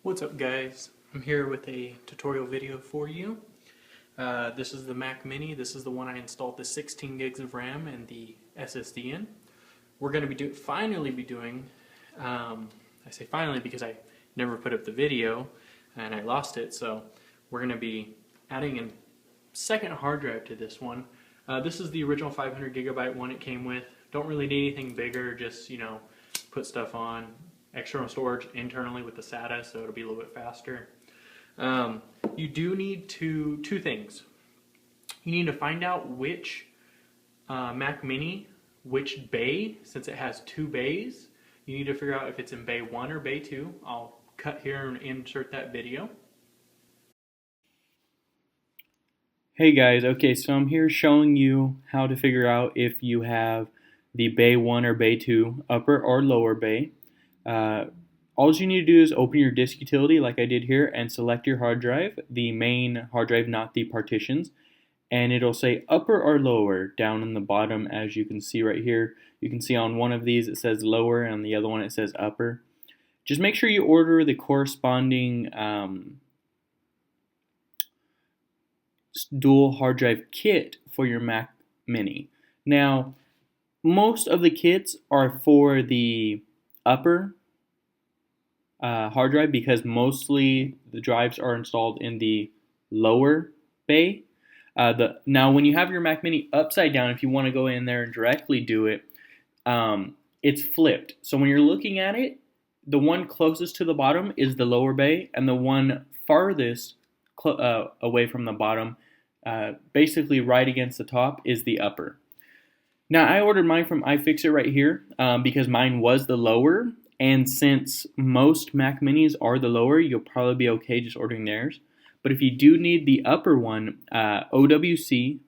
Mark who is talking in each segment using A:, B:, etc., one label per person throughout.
A: What's up guys? I'm here with a tutorial video for you. This is the Mac Mini. This is the one I installed the 16 gigs of RAM and the SSD in. We're going to be finally be doing, I say finally because I never put up the video and I lost it, so we're going to be adding a second hard drive to this one. This is the original 500 gigabyte one it came with. Don't really need anything bigger, just, you know, put stuff on. External storage internally with the SATA, so it'll be a little bit faster. You do need two things. You need to find out which Mac Mini, which bay, since it has two bays. You need to figure out if it's in bay 1 or bay 2. I'll cut here and insert that video.
B: Hey guys, okay, so I'm here showing you how to figure out if you have the bay 1 or bay 2, upper or lower bay. All you need to do is open your disk utility like I did here and select your hard drive, the main hard drive, not the partitions, and it'll say upper or lower down in the bottom, as you can see right here. You can see on one of these it says lower and on the other one it says upper. Just make sure you order the corresponding dual hard drive kit for your Mac Mini. Now, most of the kits are for the upper hard drive because mostly the drives are installed in the lower bay. Now, when you have your Mac Mini upside down, if you want to go in there and directly do it, it's flipped. So when you're looking at it, the one closest to the bottom is the lower bay, and the one farthest away from the bottom, basically right against the top, is the upper. Now, I ordered mine from iFixit right here because mine was the lower, and since most Mac Minis are the lower, you'll probably be okay just ordering theirs. But if you do need the upper one, OWC,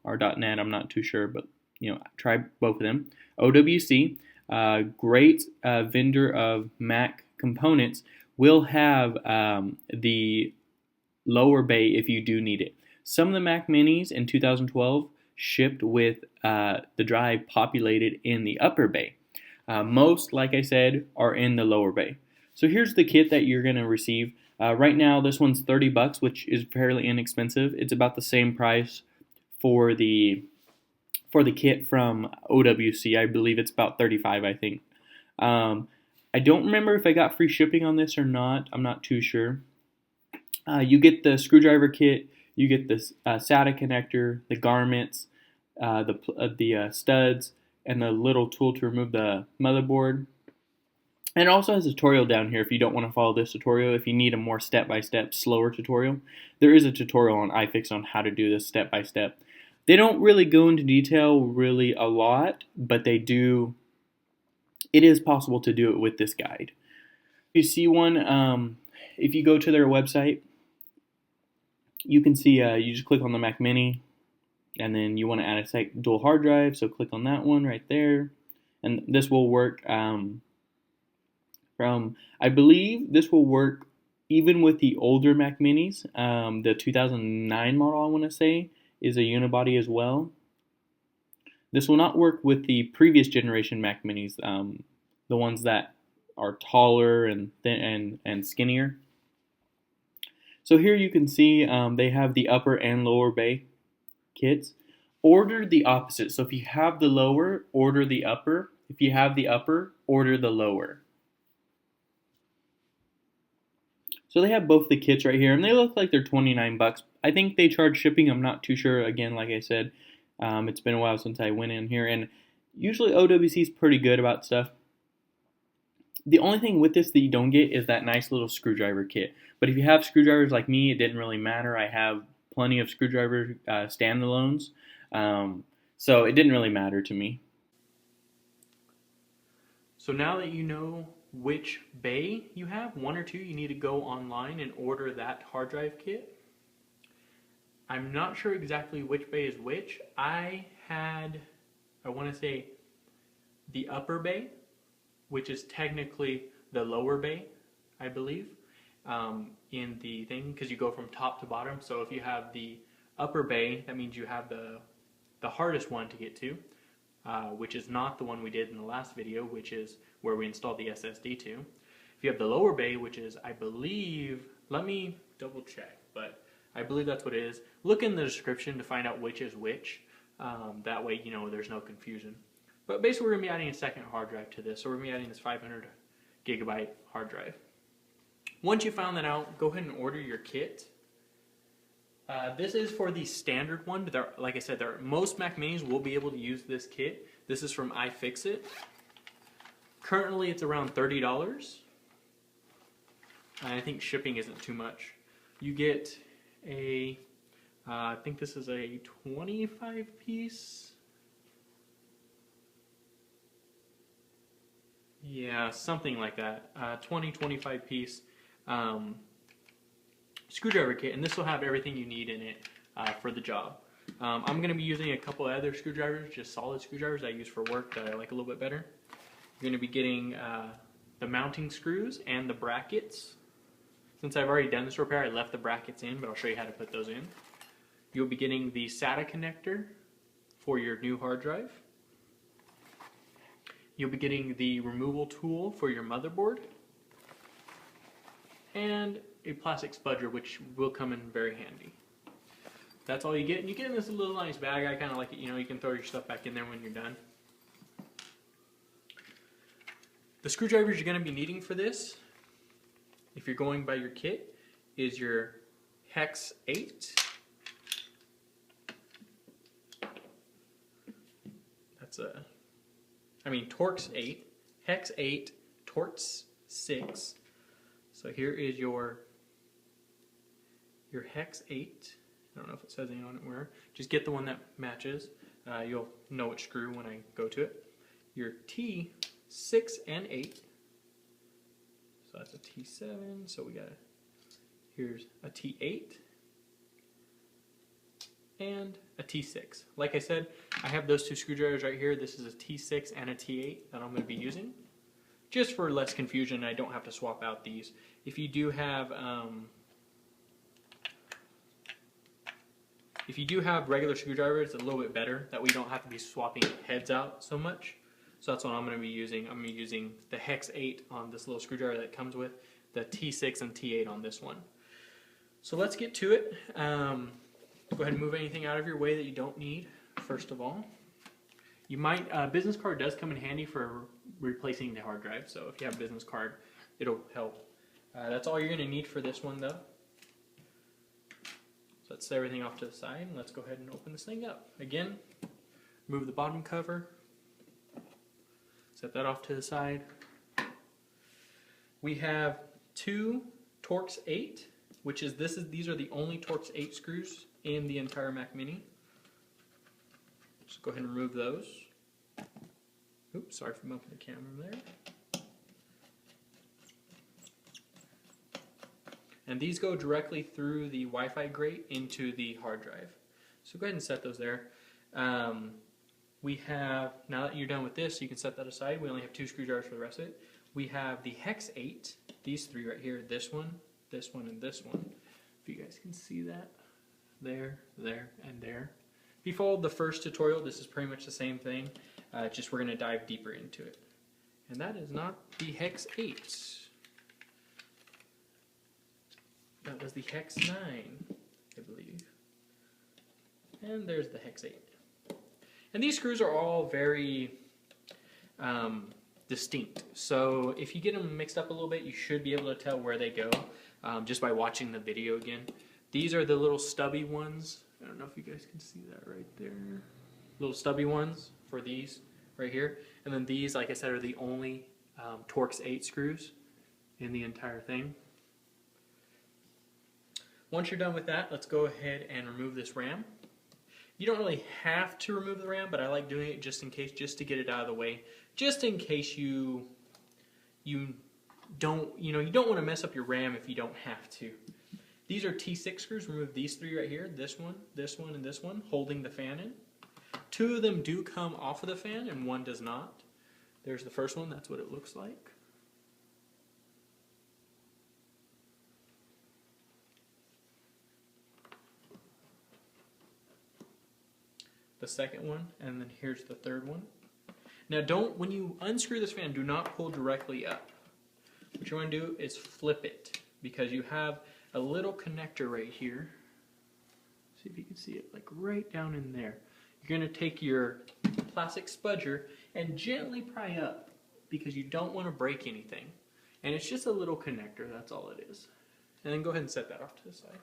B: or .net, I'm not too sure, but you know, try both of them. OWC, great vendor of Mac components, will have the lower bay if you do need it. Some of the Mac Minis in 2012 shipped with the drive populated in the upper bay. Most, like I said, are in the lower bay. So here's the kit that you're going to receive. Right now, this one's $30, which is fairly inexpensive. It's about the same price for the kit from OWC. I believe it's about $35, I think. I don't remember if I got free shipping on this or not. I'm not too sure. You get the screwdriver kit. You get the SATA connector, the garments, the studs, and the little tool to remove the motherboard. And it also has a tutorial down here if you don't want to follow this tutorial. If you need a more step-by-step, slower tutorial, there is a tutorial on iFixit on how to do this step-by-step. They don't really go into detail really a lot, but they do. It is possible to do it with this guide. If you see one, if you go to their website, you can see, you just click on the Mac Mini, and then you want to add a dual hard drive, so click on that one right there. And this will work I believe this will work even with the older Mac Minis. The 2009 model, I want to say, is a unibody as well. This will not work with the previous generation Mac Minis, the ones that are taller and thin and skinnier. So here you can see they have the upper and lower bay kits. Order the opposite. So if you have the lower, order the upper. If you have the upper, order the lower. So they have both the kits right here, and they look like they're $29. I think they charge shipping. I'm not too sure. Again, like I said, it's been a while since I went in here, and usually OWC is pretty good about stuff. The only thing with this that you don't get is that nice little screwdriver kit. But if you have screwdrivers like me, it didn't really matter. I have plenty of screwdriver standalones, so it didn't really matter to me.
A: So now that you know which bay you have, 1 or 2, you need to go online and order that hard drive kit. I'm not sure exactly which bay is which. I want to say the upper bay, which is technically the lower bay, I believe, in the thing, because you go from top to bottom. So if you have the upper bay, that means you have the hardest one to get to. which is not the one we did in the last video, which is where we installed the SSD to. If you have the lower bay, which is, I believe, let me double check, but I believe that's what it is. Look in the description to find out which is which. That way, you know, there's no confusion. But basically, we're going to be adding a second hard drive to this. So we're going to be adding this 500 gigabyte hard drive. Once you found that out, go ahead and order your kit. This is for the standard one, but like I said, most Mac Minis will be able to use this kit. This is from iFixit. Currently, it's around $30. And I think shipping isn't too much. You get a, I think this is a 25 piece. Yeah, something like that. 25 piece screwdriver kit, and this will have everything you need in it for the job. I'm going to be using a couple other screwdrivers, just solid screwdrivers I use for work that I like a little bit better. You're going to be getting the mounting screws and the brackets. Since I've already done this repair, I left the brackets in, but I'll show you how to put those in. You'll be getting the SATA connector for your new hard drive. You'll be getting the removal tool for your motherboard. And a plastic spudger, which will come in very handy. That's all you get, and you get in this little nice bag. I kind of like it, you know, you can throw your stuff back in there when you're done. The screwdrivers you're going to be needing for this, if you're going by your kit, is your Hex 8. That's Torx 8, Hex 8, Torx 6. So here is your Hex 8. I don't know if it says anything on it where. Just get the one that matches. You'll know which screw when I go to it. Your T6 and 8. So that's a T7. So we got here's a T8 and a T6. Like I said, I have those two screwdrivers right here. This is a T6 and a T8 that I'm going to be using. Just for less confusion, I don't have to swap out these. If you do have regular screwdrivers, it's a little bit better. That way you don't have to be swapping heads out so much. So that's what I'm going to be using. I'm going to be using the Hex 8 on this little screwdriver that it comes with, the T6 and T8 on this one. So let's get to it. Go ahead and move anything out of your way that you don't need, first of all. You might, business card does come in handy for replacing the hard drive, so if you have a business card, it'll help. That's all you're going to need for this one, though. So let's set everything off to the side, and let's go ahead and open this thing up. Again, remove the bottom cover, set that off to the side. We have two Torx 8, which is, these are the only Torx 8 screws in the entire Mac Mini. Just go ahead and remove those. Oops, sorry for bumping the camera there. And these go directly through the Wi-Fi grate into the hard drive. So go ahead and set those there. We have, now that you're done with this, you can set that aside. We only have two screwdrivers for the rest of it. We have the Hex 8, these three right here, this one, and this one. If you guys can see that. There, there, and there. If you followed the first tutorial, this is pretty much the same thing, just we're going to dive deeper into it. And that is not the Hex 8. That was the Hex 9, I believe. And there's the Hex 8. And these screws are all very distinct. So if you get them mixed up a little bit, you should be able to tell where they go just by watching the video again. These are the little stubby ones. I don't know if you guys can see that right there. Little stubby ones for these right here. And then these, like I said, are the only Torx 8 screws in the entire thing. Once you're done with that, let's go ahead and remove this RAM. You don't really have to remove the RAM, but I like doing it just in case, just to get it out of the way. Just in case you don't want to mess up your RAM if you don't have to. These are T6 screws. Remove these three right here. This one, and this one, holding the fan in. Two of them do come off of the fan, and one does not. There's the first one. That's what it looks like. The second one, and then here's the third one. Now when you unscrew this fan, do not pull directly up. what you want to do is flip it, because you have a little connector right here. See if you can see it, like right down in there. You're going to take your plastic spudger and gently pry up, because you don't want to break anything. And it's just a little connector, that's all it is. And then go ahead and set that off to the side.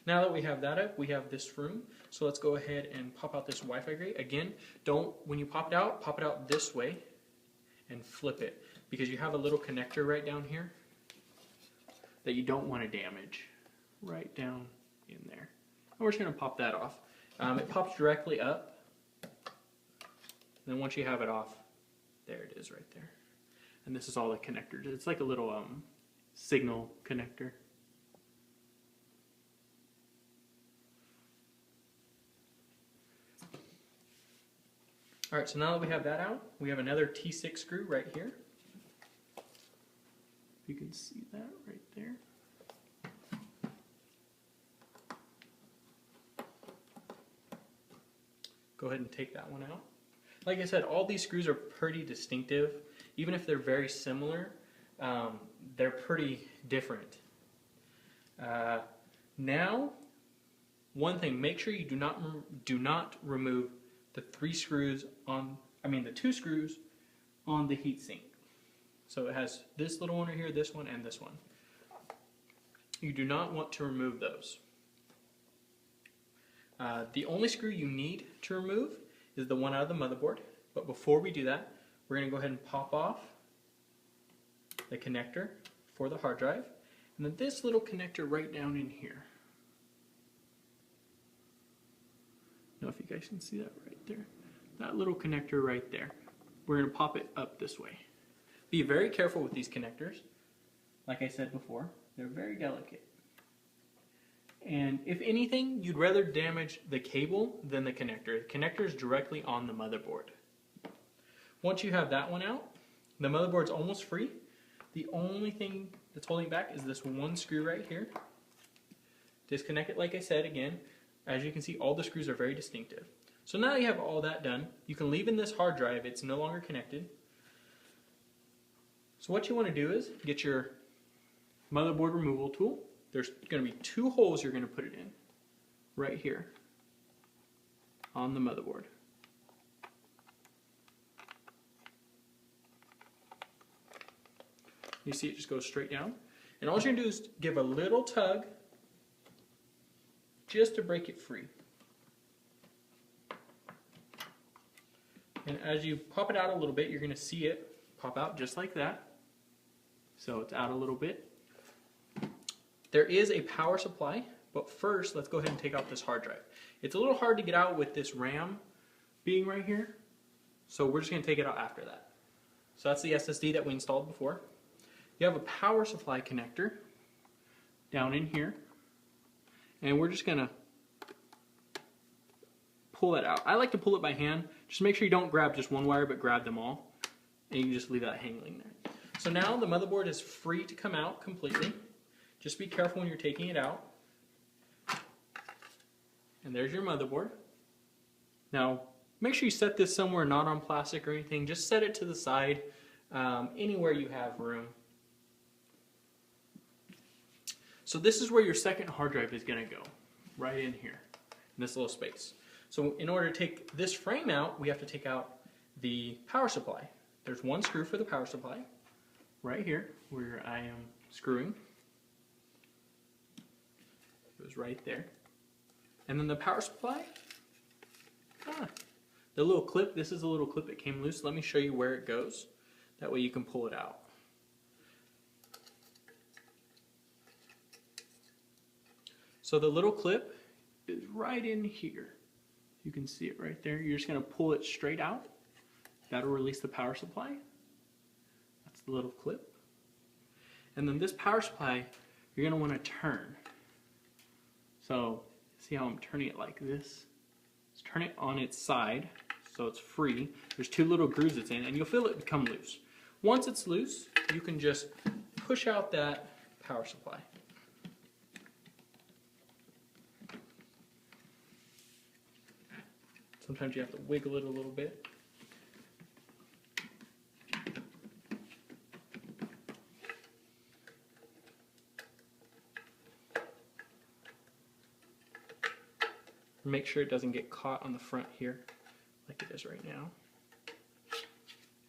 A: Now that we have that up, we have this room. So let's go ahead and pop out this Wi-Fi grate. Again, when you pop it out this way and flip it, because you have a little connector right down here that you don't want to damage. Right down in there. And we're just going to pop that off. It pops directly up. And then once you have it off, there it is right there. And this is all the connectors. It's like a little signal connector. Alright, so now that we have that out, we have another T6 screw right here. You can see that right there. Go ahead and take that one out. Like I said, all these screws are pretty distinctive. Even if they're very similar, they're pretty different. Now, one thing, make sure you do not remove the two screws on the heatsink. So it has this little one right here, this one, and this one. You do not want to remove those. The only screw you need to remove is the one out of the motherboard. But before we do that, we're going to go ahead and pop off the connector for the hard drive. And then this little connector right down in here. I don't know if you guys can see that right there. That little connector right there. We're going to pop it up this way. Be very careful with these connectors. Like I said before, they're very delicate. And if anything, you'd rather damage the cable than the connector. The connector is directly on the motherboard. Once you have that one out, the motherboard's almost free. The only thing that's holding back is this one screw right here. Disconnect it like I said again. As you can see, all the screws are very distinctive. So now you have all that done, you can leave in this hard drive. It's no longer connected. So what you want to do is get your motherboard removal tool. There's going to be two holes you're going to put it in. Right here. On the motherboard. You see it just goes straight down. And all you're going to do is give a little tug just to break it free. And as you pop it out a little bit, you're going to see it pop out just like that. So it's out a little bit. There is a power supply, but first let's go ahead and take out this hard drive. It's a little hard to get out with this RAM being right here, so we're just going to take it out after that. So that's the SSD that we installed before. You have a power supply connector down in here, and we're just going to pull it out. I like to pull it by hand. Just make sure you don't grab just one wire, but grab them all, and you can just leave that hanging there. So now the motherboard is free to come out completely. Just be careful when you're taking it out. And there's your motherboard. Now, make sure you set this somewhere not on plastic or anything. Just set it to the side, anywhere you have room. So this is where your second hard drive is going to go, right in here, in this little space. So in order to take this frame out, we have to take out the power supply. There's one screw for the power supply, right here, where I am screwing. It was right there. And then the power supply, the little clip, this is a little clip that came loose. Let me show you where it goes. That way you can pull it out. So the little clip is right in here. You can see it right there. You're just going to pull it straight out. That'll release the power supply. That's the little clip. And then this power supply, you're going to want to turn. So, see how I'm turning it like this? Just turn it on its side so it's free. There's two little grooves it's in, and you'll feel it become loose. Once it's loose, you can just push out that power supply. Sometimes you have to wiggle it a little bit. Make sure it doesn't get caught on the front here like it is right now.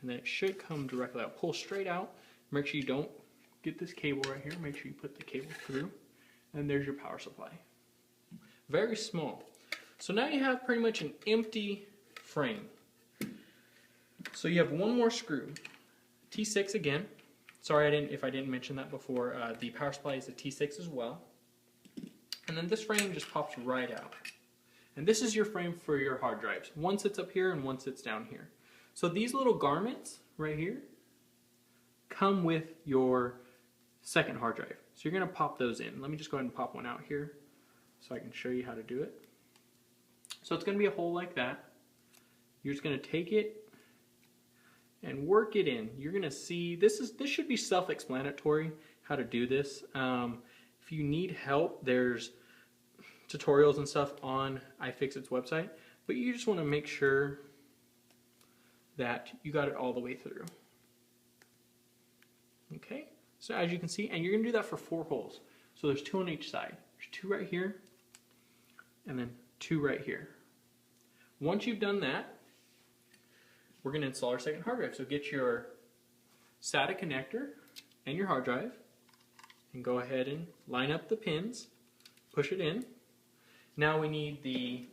A: And then it should come directly out. Pull straight out. Make sure you don't get this cable right here. Make sure you put the cable through. And there's your power supply. Very small. So now you have pretty much an empty frame. So you have one more screw. T6 again. Sorry if I didn't mention that before. The power supply is a T6 as well. And then this frame just pops right out. And this is your frame for your hard drives. One sits up here and one sits down here. So these little garments right here come with your second hard drive. So you're going to pop those in. Let me just go ahead and pop one out here so I can show you how to do it. So it's going to be a hole like that. You're just going to take it and work it in. You're going to see, this should be self-explanatory how to do this. If you need help, there's tutorials and stuff on iFixit's website, but you just want to make sure that you got it all the way through. Okay, so as you can see, and you're going to do that for 4 holes. So there's 2 on each side. There's 2 right here, and then 2 right here. Once you've done that, we're going to install our second hard drive. So get your SATA connector and your hard drive, and go ahead and line up the pins, push it in. Now we need the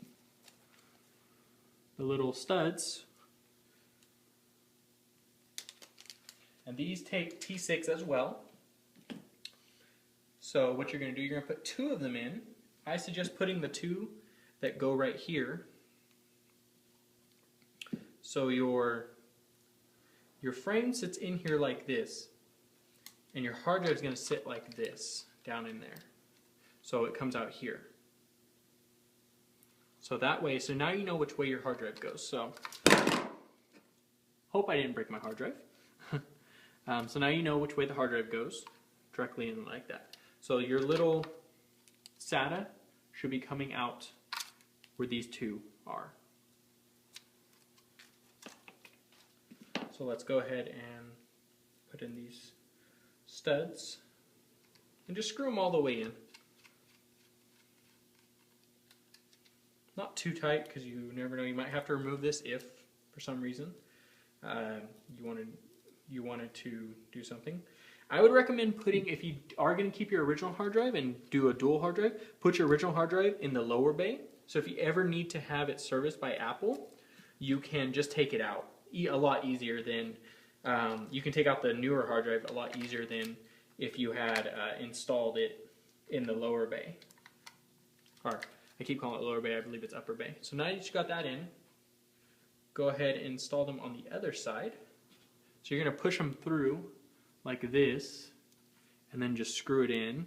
A: little studs, and these take T6 as well. So what you're going to do, you're going to put 2 of them in. I suggest putting the 2 that go right here. So your frame sits in here like this, and your hard drive is going to sit like this down in there. So it comes out here. So that way, so now you know which way your hard drive goes. So, hope I didn't break my hard drive. So now you know which way the hard drive goes, directly in like that. So your little SATA should be coming out where these 2 are. So let's go ahead and put in these studs and just screw them all the way in. Not too tight, because you never know, you might have to remove this if for some reason you wanted to do something. I would recommend putting, if you are going to keep your original hard drive and do a dual hard drive, put your original hard drive in the lower bay. So if you ever need to have it serviced by Apple, you can just take it out a lot easier than, you can take out the newer hard drive a lot easier than if you had installed it in the lower bay. Or, I keep calling it lower bay, I believe it's upper bay. So now that you got that in, go ahead and install them on the other side. So you're going to push them through like this, and then just screw it in.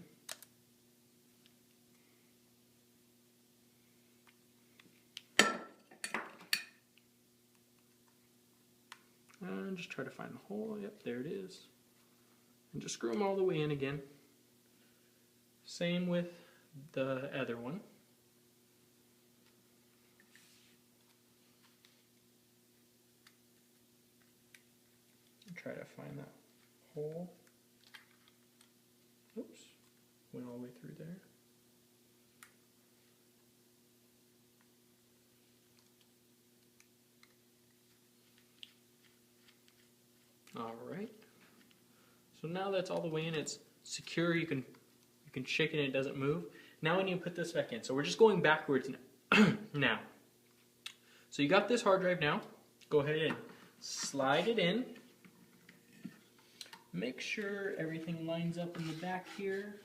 A: And just try to find the hole. Yep, there it is. And just screw them all the way in again. Same with the other one. Try to find that hole. Oops, went all the way through there. All right. So now that's all the way in. It's secure. You can shake it and it doesn't move. Now we need to put this back in. So we're just going backwards now. So you got this hard drive now. Go ahead and slide it in. Make sure everything lines up in the back here.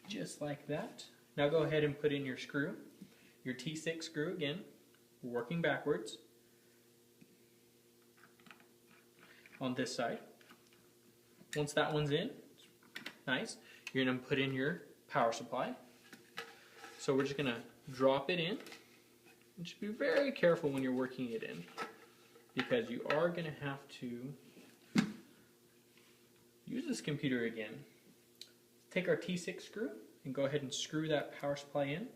A: Just like that. Now go ahead and put in your screw, your T6 screw again, working backwards on this side. Once that one's in, nice, you're going to put in your power supply. So we're just going to drop it in. And just be very careful when you're working it in, because you are going to have to use this computer again. Take our T6 screw and go ahead and screw that power supply in.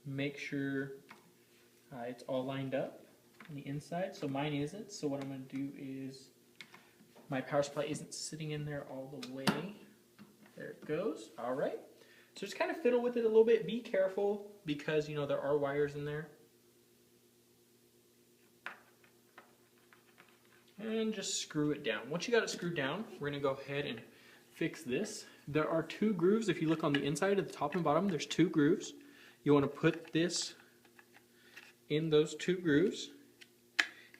A: Make sure it's all lined up on the inside. So mine isn't. So what I'm going to do is, my power supply isn't sitting in there all the way. There it goes. All right. So just kind of fiddle with it a little bit. Be careful because, you know, there are wires in there. And just screw it down. Once you got it screwed down, we're going to go ahead and fix this. There are 2 grooves. If you look on the inside at the top and bottom, there's 2 grooves. You want to put this in those 2 grooves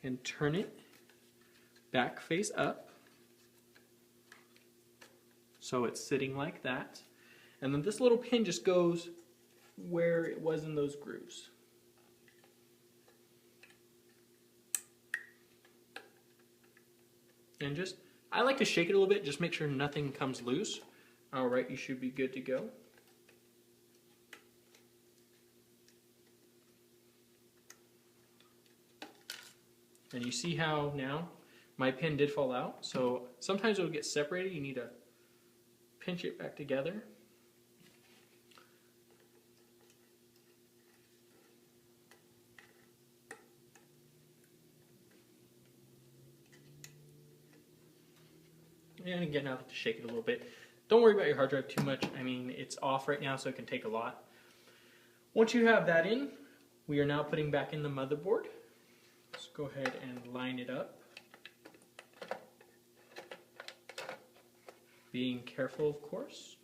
A: and turn it back face up so it's sitting like that. And then this little pin just goes where it was in those grooves. And just, I like to shake it a little bit, just make sure nothing comes loose. Alright, you should be good to go. And you see how now my pin did fall out, so sometimes it'll get separated. You need to pinch it back together. And again, I like to shake it a little bit. Don't worry about your hard drive too much. I mean, it's off right now, so it can take a lot. Once you have that in, we are now putting back in the motherboard. Let's go ahead and line it up. Being careful, of course.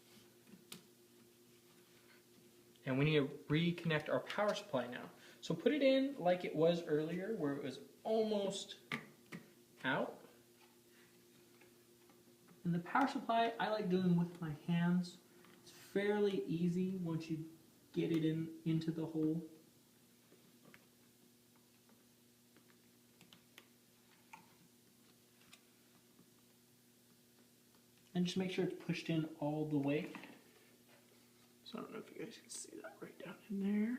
A: And we need to reconnect our power supply now. So put it in like it was earlier, where it was almost out. And the power supply, I like doing with my hands. It's fairly easy once you get it into the hole. And just make sure it's pushed in all the way. So I don't know if you guys can see that right down in there.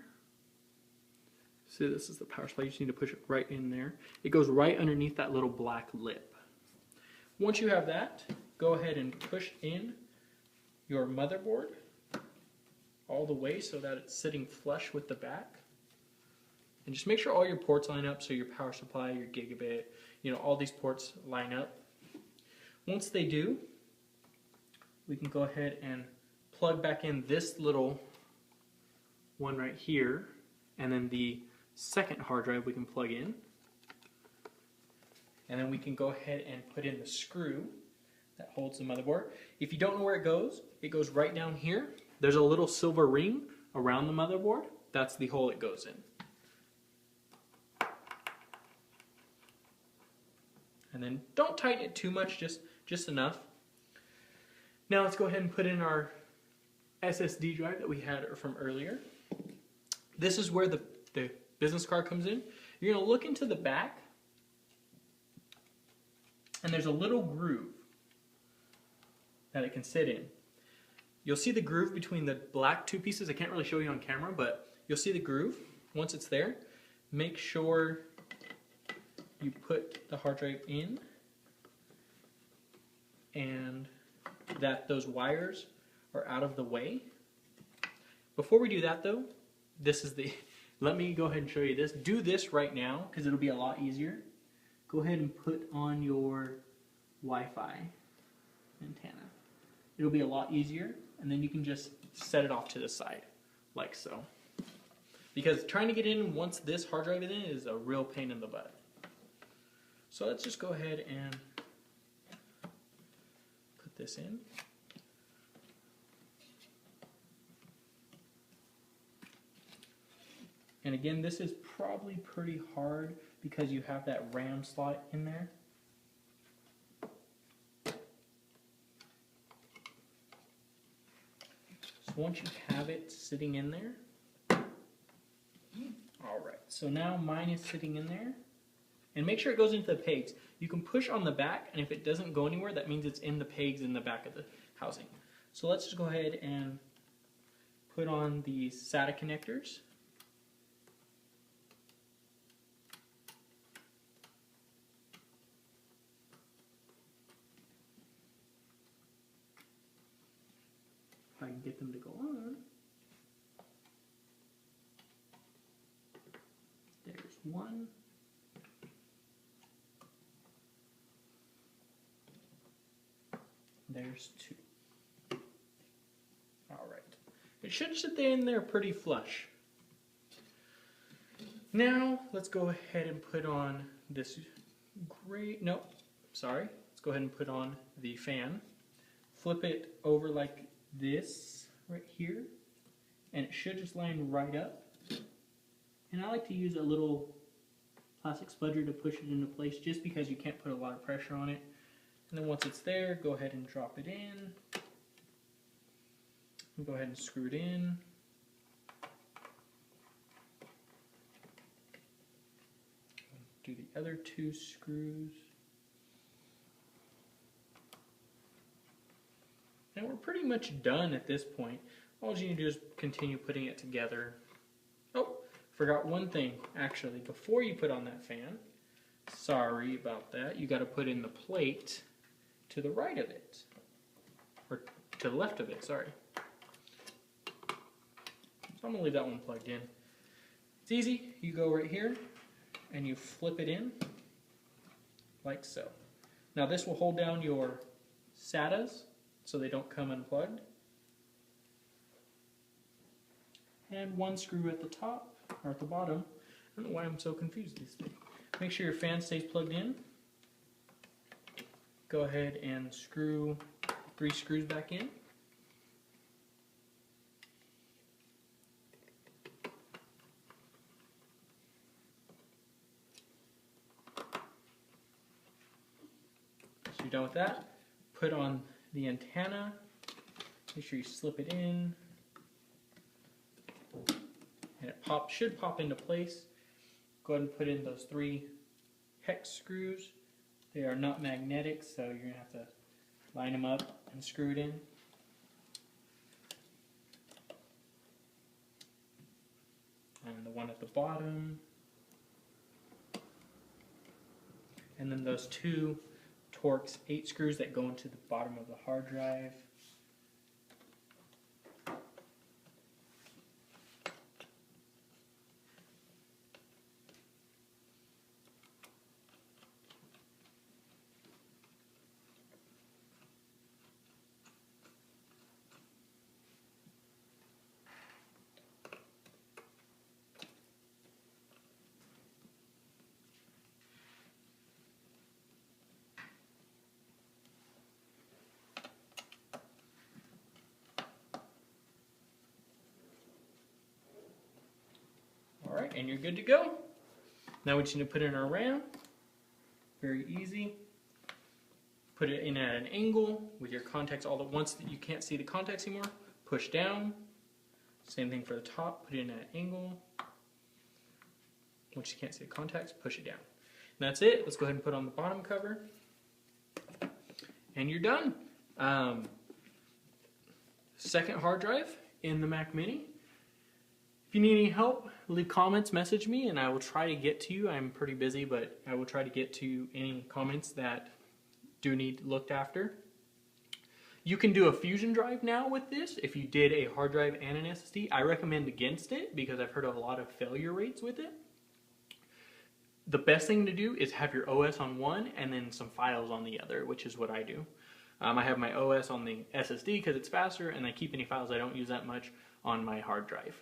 A: See, this is the power supply. You just need to push it right in there. It goes right underneath that little black lip. Once you have that, go ahead and push in your motherboard all the way so that it's sitting flush with the back. And just make sure all your ports line up, so your power supply, your gigabit, you know, all these ports line up. Once they do, we can go ahead and plug back in this little one right here, and then the second hard drive we can plug in. And then we can go ahead and put in the screw that holds the motherboard. If you don't know where it goes right down here. There's a little silver ring around the motherboard. That's the hole it goes in. And then don't tighten it too much, just enough. Now let's go ahead and put in our SSD drive that we had from earlier. This is where the business card comes in. You're going to look into the back, and there's a little groove that it can sit in. You'll see the groove between the black 2 pieces. I can't really show you on camera, but you'll see the groove. Once it's there, make sure you put the hard drive in and that those wires are out of the way. Before we do that though, let me go ahead and show you this. Do this right now because it'll be a lot easier. Go ahead and put on your Wi-Fi antenna. It'll be a lot easier, and then you can just set it off to the side, like so. Because trying to get in once this hard drive is in is a real pain in the butt. So let's just go ahead and put this in. And again, this is probably pretty hard because you have that RAM slot in there. So once you have it sitting in there, alright, so now mine is sitting in there. And make sure it goes into the pegs. You can push on the back, and if it doesn't go anywhere, that means it's in the pegs in the back of the housing. So let's just go ahead and put on the SATA connectors. If I can get them to go on. There's one. There's two. Alright. It should sit there in there pretty flush. Now let's go ahead and put on this let's go ahead and put on the fan. Flip it over like this right here, and it should just line right up. And I like to use a little plastic spudger to push it into place just because you can't put a lot of pressure on it. And then once it's there, go ahead and drop it in. And go ahead and screw it in. Do the other 2 screws. And we're pretty much done at this point. All you need to do is continue putting it together. Oh, forgot one thing actually. Before you put on that fan, sorry about that, you got to put in the plate to the right of it. Or to the left of it, sorry. So I'm going to leave that one plugged in. It's easy. You go right here and you flip it in like so. Now this will hold down your SATAs so they don't come unplugged. And 1 screw at the top, or at the bottom. I don't know why I'm so confused these days. Make sure your fan stays plugged in. Go ahead and screw 3 screws back in. So you're done with that. Put on the antenna. Make sure you slip it in. And it should pop into place. Go ahead and put in those 3 hex screws. They are not magnetic, so you're going to have to line them up and screw it in. And the one at the bottom. And then those 2 Torx 8 screws that go into the bottom of the hard drive. Alright, and you're good to go. Now we just need to put in our RAM. Very easy. Put it in at an angle with your contacts all at once that you can't see the contacts anymore. Push down. Same thing for the top. Put it in at an angle. Once you can't see the contacts, push it down. And that's it. Let's go ahead and put on the bottom cover. And you're done. Second hard drive in the Mac Mini. If you need any help, leave comments, message me, and I will try to get to you. I'm pretty busy, but I will try to get to any comments that do need looked after. You can do a fusion drive now with this. If you did a hard drive and an SSD, I recommend against it because I've heard of a lot of failure rates with it. The best thing to do is have your OS on one and then some files on the other, which is what I do. I have my OS on the SSD because it's faster, and I keep any files I don't use that much on my hard drive.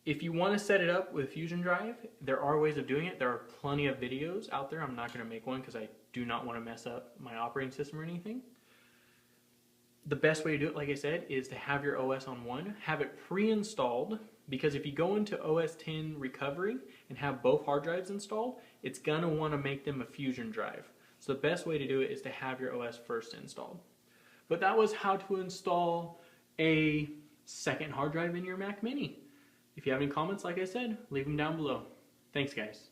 A: If you want to set it up with Fusion Drive, there are ways of doing it. There are plenty of videos out there. I'm not going to make one because I do not want to mess up my operating system or anything. The best way to do it, like I said, is to have your OS on one, have it pre-installed, because if you go into OS X recovery and have both hard drives installed, it's going to want to make them a Fusion drive. So the best way to do it is to have your OS first installed. But that was how to install a second hard drive in your Mac Mini. If you have any comments, like I said, leave them down below. Thanks, guys.